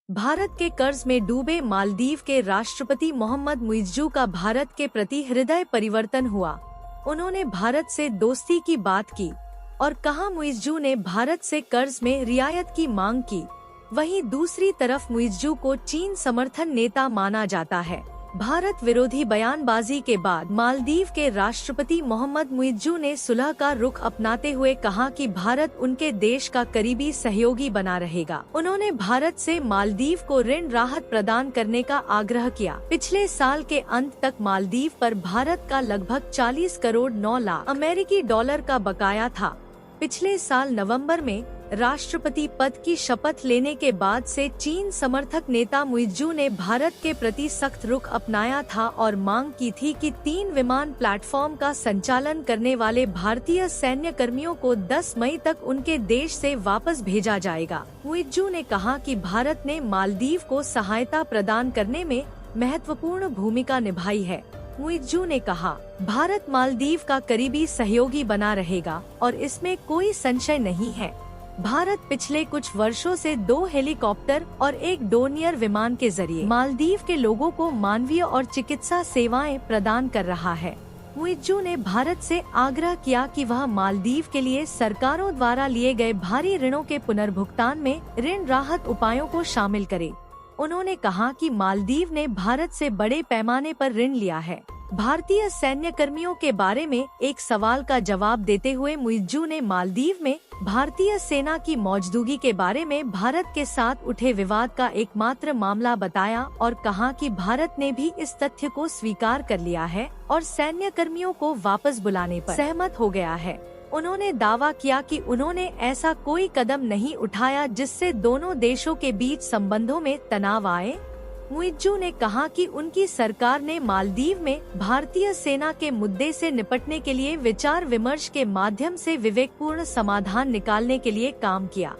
भारत के कर्ज में डूबे मालदीव के राष्ट्रपति मोहम्मद मुइज्जू का भारत के प्रति हृदय परिवर्तन हुआ। उन्होंने भारत से दोस्ती की बात की और कहा मुइज्जू ने भारत से कर्ज में रियायत की मांग की। वहीं दूसरी तरफ मुइज्जू को चीन समर्थन नेता माना जाता है। भारत विरोधी बयानबाजी के बाद मालदीव के राष्ट्रपति मोहम्मद मुइज्जू ने सुलह का रुख अपनाते हुए कहा कि भारत उनके देश का करीबी सहयोगी बना रहेगा। उन्होंने भारत से मालदीव को ऋण राहत प्रदान करने का आग्रह किया। पिछले साल के अंत तक मालदीव पर भारत का लगभग 40 करोड़ 9 लाख अमेरिकी डॉलर का बकाया था। पिछले साल नवंबर में राष्ट्रपति पद की शपथ लेने के बाद से चीन समर्थक नेता मुइज्जू ने भारत के प्रति सख्त रुख अपनाया था और मांग की थी कि 3 विमान प्लेटफॉर्म का संचालन करने वाले भारतीय सैन्य कर्मियों को 10 मई तक उनके देश से वापस भेजा जाएगा। मुइज्जू ने कहा कि भारत ने मालदीव को सहायता प्रदान करने में महत्वपूर्ण भूमिका निभाई है। मुइज्जू ने कहा, भारत मालदीव का करीबी सहयोगी बना रहेगा और इसमें कोई संशय नहीं है। भारत पिछले कुछ वर्षों से 2 हेलीकॉप्टर और 1 डोर्नियर विमान के जरिए मालदीव के लोगों को मानवीय और चिकित्सा सेवाएं प्रदान कर रहा है। मुइज्जू ने भारत से आग्रह किया कि वह मालदीव के लिए सरकारों द्वारा लिए गए भारी ऋणों के पुनर्भुगतान में ऋण राहत उपायों को शामिल करे। उन्होंने कहा कि मालदीव ने भारत से बड़े पैमाने पर ऋण लिया है। भारतीय सैन्य कर्मियों के बारे में एक सवाल का जवाब देते हुए मुइज्जू ने मालदीव में भारतीय सेना की मौजूदगी के बारे में भारत के साथ उठे विवाद का एकमात्र मामला बताया और कहा कि भारत ने भी इस तथ्य को स्वीकार कर लिया है और सैन्य कर्मियों को वापस बुलाने पर सहमत हो गया है। उन्होंने दावा किया कि उन्होंने ऐसा कोई कदम नहीं उठाया जिससे दोनों देशों के बीच संबंधों में तनाव आए। मुइज्जू ने कहा कि उनकी सरकार ने मालदीव में भारतीय सेना के मुद्दे से निपटने के लिए विचार विमर्श के माध्यम से विवेकपूर्ण समाधान निकालने के लिए काम किया।